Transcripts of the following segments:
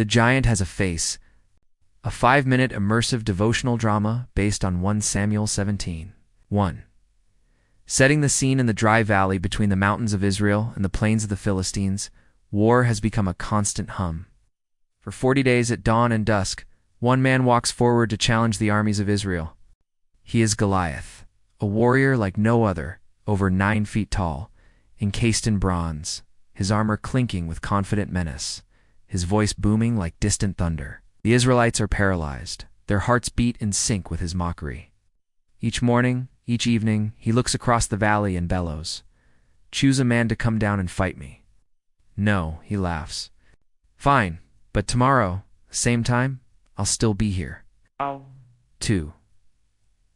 The Giant Has a Face, a 5-minute immersive devotional drama based on 1 Samuel 17. 1. Setting the scene in the dry valley between the mountains of Israel and the plains of the Philistines, war has become a constant hum. For 40 days at dawn and dusk, one man walks forward to challenge the armies of Israel. He is Goliath, a warrior like no other, over 9 feet tall, encased in bronze, his armor clinking with confident menace, his voice booming like distant thunder. The Israelites are paralyzed, their hearts beat in sync with his mockery. Each morning, each evening, he looks across the valley and bellows, "Choose a man to come down and fight me." "No," he laughs. "Fine, but tomorrow, same time, I'll still be here." 2.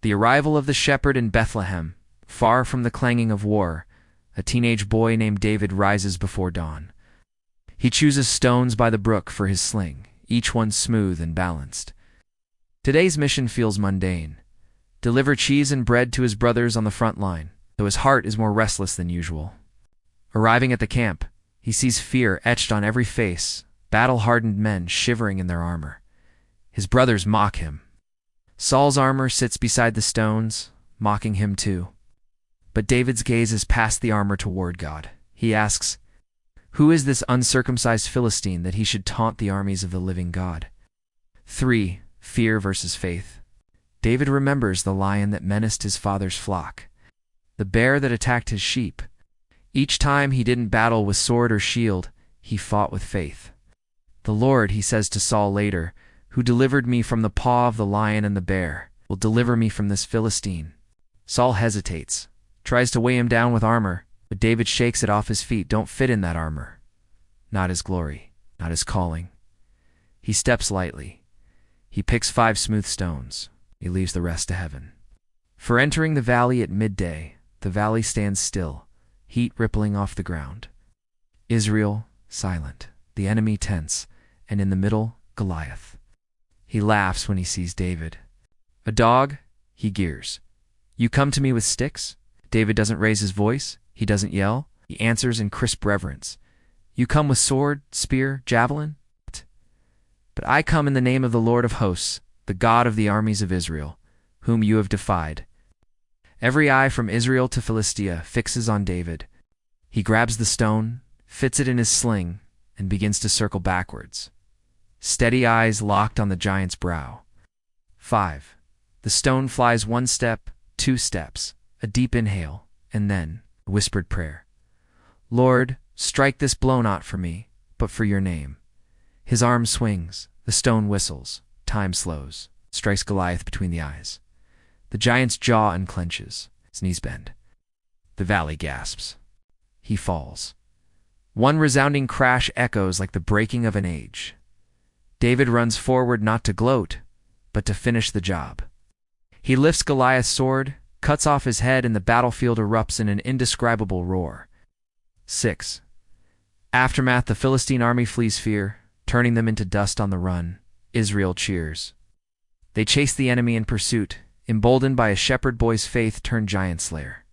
The arrival of the shepherd in Bethlehem. Far from the clanging of war, a teenage boy named David rises before dawn. He chooses stones by the brook for his sling, each one smooth and balanced. Today's mission feels mundane. Deliver cheese and bread to his brothers on the front line, though his heart is more restless than usual. Arriving at the camp, he sees fear etched on every face, battle-hardened men shivering in their armor. His brothers mock him. Saul's armor sits beside the stones, mocking him too. But David's gaze is past the armor toward God. He asks, "Who is this uncircumcised Philistine that he should taunt the armies of the living God?" 3. Fear versus faith. David remembers the lion that menaced his father's flock, the bear that attacked his sheep. Each time he didn't battle with sword or shield, he fought with faith. "The Lord," he says to Saul later, "who delivered me from the paw of the lion and the bear, will deliver me from this Philistine." Saul hesitates, tries to weigh him down with armor, but David shakes it off his feet. Don't fit in that armor. Not his glory, not his calling. He steps lightly. He picks 5 smooth stones. He leaves the rest to heaven. For entering the valley at midday, the valley stands still, heat rippling off the ground. Israel silent, the enemy tense, and in the middle, Goliath. He laughs when he sees David. "A dog?" he jeers. "You come to me with sticks?" David doesn't raise his voice. He doesn't yell. He answers in crisp reverence. "You come with sword, spear, javelin? But I come in the name of the Lord of hosts, the God of the armies of Israel, whom you have defied." Every eye from Israel to Philistia fixes on David. He grabs the stone, fits it in his sling, and begins to circle backwards. Steady eyes locked on the giant's brow. 5. The stone flies 1 step, 2 steps, a deep inhale, and then a whispered prayer. "Lord, strike this blow not for me, but for your name." His arm swings, the stone whistles, time slows, strikes Goliath between the eyes. The giant's jaw unclenches, his knees bend. The valley gasps. He falls. One resounding crash echoes like the breaking of an age. David runs forward not to gloat, but to finish the job. He lifts Goliath's sword, cuts off his head, and the battlefield erupts in an indescribable roar. 6. Aftermath. The Philistine army flees fear, turning them into dust on the run. Israel cheers. They chase the enemy in pursuit, emboldened by a shepherd boy's faith turned giant slayer.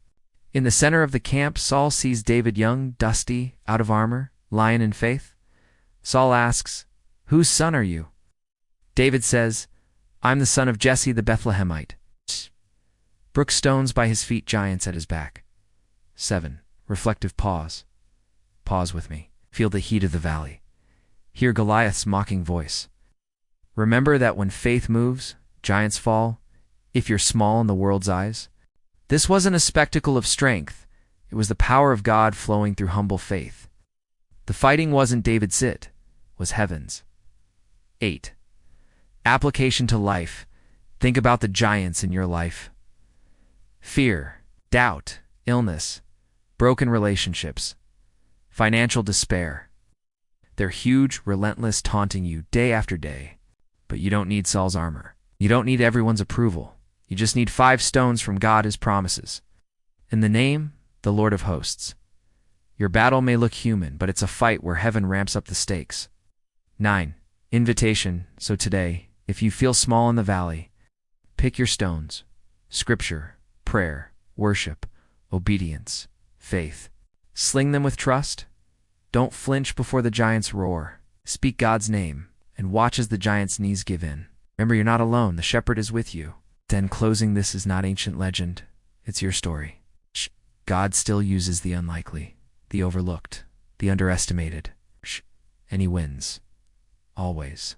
In the center of the camp, Saul sees David young, dusty, out of armor, lying in faith. Saul asks, "Whose son are you?" David says, "I'm the son of Jesse the Bethlehemite." Brook stones by his feet, giants at his back. 7. Reflective pause. Pause with me. Feel the heat of the valley. Hear Goliath's mocking voice. Remember that when faith moves, giants fall, if you're small in the world's eyes. This wasn't a spectacle of strength. It was the power of God flowing through humble faith. The fighting wasn't David's, it was heaven's. 8. Application to life. Think about the giants in your life. Fear, doubt, illness, broken relationships, financial despair. They're huge, relentless, taunting you day after day. But you don't need Saul's armor. You don't need everyone's approval. You just need 5 stones from God, his promises. In the name, the Lord of hosts. Your battle may look human, but it's a fight where heaven ramps up the stakes. 9. Invitation. So today, if you feel small in the valley, pick your stones. Scripture, prayer, worship, obedience, faith. Sling them with trust. Don't flinch before the giant's roar. Speak God's name. and watch as the giant's knees give in. Remember, you're not alone. The shepherd is with you. Then closing, this is not ancient legend. It's your story. God still uses the unlikely, the overlooked, the underestimated. And he wins. Always.